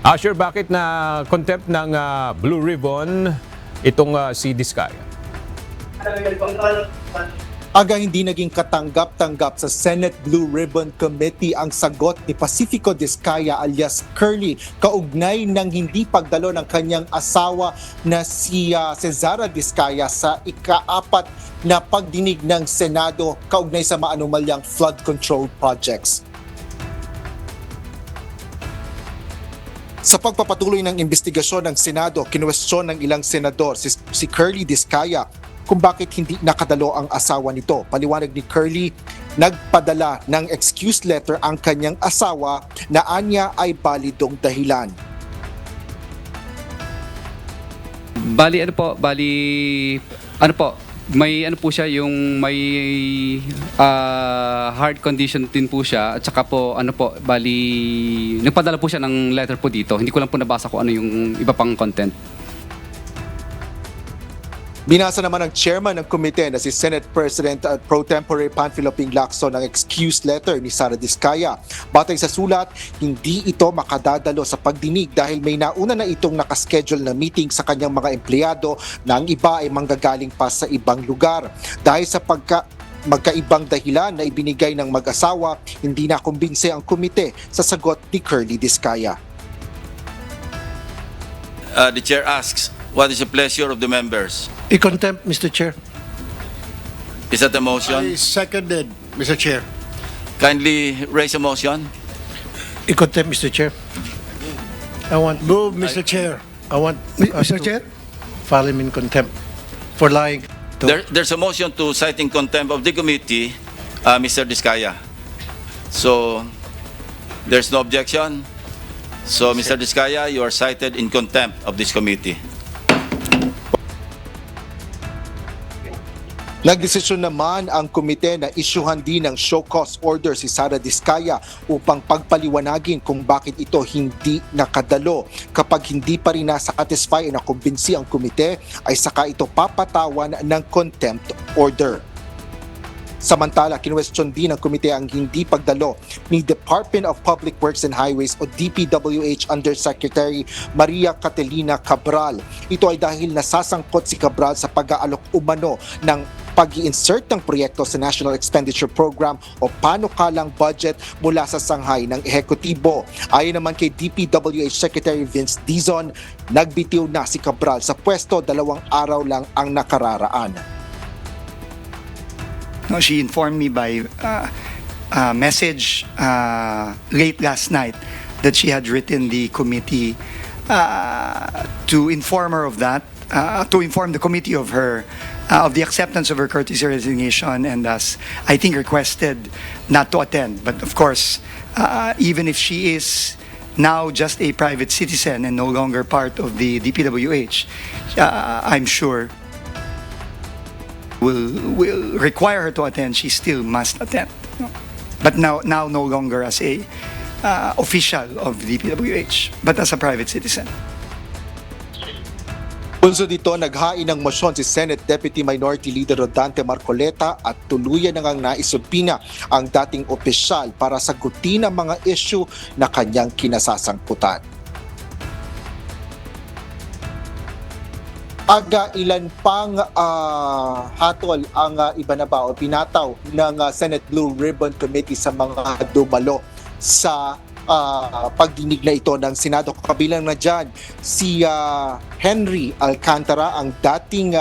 Asher, bakit na contempt ng Blue Ribbon itong si Diskaya? Aga hindi naging katanggap-tanggap sa Senate Blue Ribbon Committee ang sagot ni Pacifico Diskaya alias Curly kaugnay ng hindi pagdalo ng kanyang asawa na si Cesara Diskaya sa ika-4 na pagdinig ng Senado kaugnay sa maanumalyang flood control projects. Sa pagpapatuloy ng investigasyon ng Senado, kinwestiyon ng ilang senador si Curly Diskaya kung bakit hindi nakadalo ang asawa nito. Paliwanag ni Curly, nagpadala ng excuse letter ang kanyang asawa na anya ay balidong dahilan. May may heart condition din po siya at saka po nagpadala po siya ng letter po dito. Hindi ko lang po nabasa kung ano yung iba pang content. Binasa naman ng chairman ng komite na si Senate President at Pro Tempore Panfilo Ping Lacson ng excuse letter ni Sara Diskaya. Batay sa sulat, hindi ito makadadalo sa pagdinig dahil may nauna na itong nakaschedule na meeting sa kanyang mga empleyado na ang iba ay manggagaling pa sa ibang lugar. Dahil sa magkaibang dahilan na ibinigay ng mag-asawa, hindi na kumbinse ang komite sa sagot ni Curly Diskaya. The chair asks, what is the pleasure of the members? I-contempt, Mr. Chair. Is that a motion? I seconded, Mr. Chair. Kindly raise a motion. I-contempt, Mr. Chair. I want move, Mr. Chair. I want Mr. Chair? file him in contempt for lying. There's a motion to cite in contempt of the committee, Mr. Diskaya. So, there's no objection. So, Mr. Diskaya, you are cited in contempt of this committee. Nagdesisyon naman ang komite na isyuhan din ng show cause order si Sara Diskaya upang pagpaliwanagin kung bakit ito hindi nakadalo. Kapag hindi pa rin nasa-satisfy na kumbinsi ang komite, ay saka ito papatawan ng contempt order. Samantala, kinwestiyon din ng komite ang hindi pagdalo ni Department of Public Works and Highways o DPWH Undersecretary Maria Catalina Cabral. Ito ay dahil nasasangkot si Cabral sa pag-aalok umano ng pag-i-insert ng proyekto sa National Expenditure Program o panukalang budget mula sa sanghay ng ehekutibo. Ayon naman kay DPWH Secretary Vince Dizon, nagbitiw na si Cabral sa pwesto 2 araw lang ang nakararaan. No, she informed me by message late last night that she had written the committee to inform her of that, to inform the committee of her of the acceptance of her courtesy resignation, and thus I think requested not to attend. But of course, even if she is now just a private citizen and no longer part of the DPWH, I'm sure will require her to attend. She still must attend, but now no longer as a official of the DPWH, but as a private citizen. Punso dito, naghain ng mosyon si Senate Deputy Minority Leader Rodante Marcoleta at tuluyan na ngang naisubpina ang dating opisyal para sagutin ang mga issue na kanyang kinasasangkutan. Aga ilan pang hatol ang ibinaba o pinataw ng Senate Blue Ribbon Committee sa mga dumalo sa pagdinig na ito ng Senado. Kabilang na dyan si Henry Alcantara, ang dating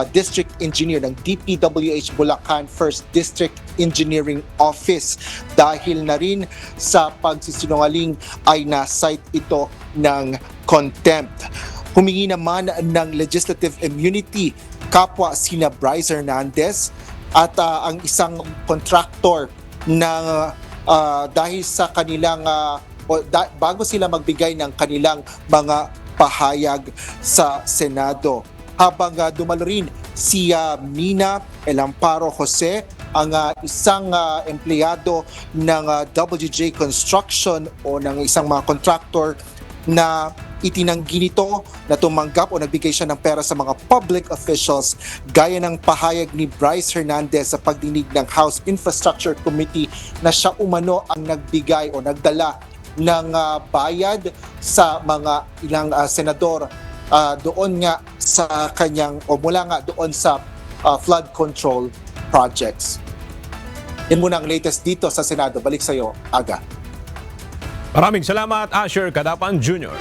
District Engineer ng DPWH Bulacan 1st District Engineering Office. Dahil na rin sa pagsisinungaling ay na-cite ito ng contempt. Humingi naman ng legislative immunity kapwa sina Bryce Hernandez at ang isang contractor na dahil sa kanilang bago sila magbigay ng kanilang mga pahayag sa Senado. Habang dumalo rin si Mina Elamparo Jose, ang isang empleyado ng WJ Construction o ng isang mga contractor na itinanggi nito na tumanggap o nagbigay siya ng pera sa mga public officials gaya ng pahayag ni Bryce Hernandez sa pagdinig ng House Infrastructure Committee na siya umano ang nagbigay o nagdala ng bayad sa mga ilang senador doon nga sa kanyang o mula nga doon sa flood control projects. Yan muna ang latest dito sa Senado. Balik sa iyo, Aga. Maraming salamat, Asher Kadapan Jr.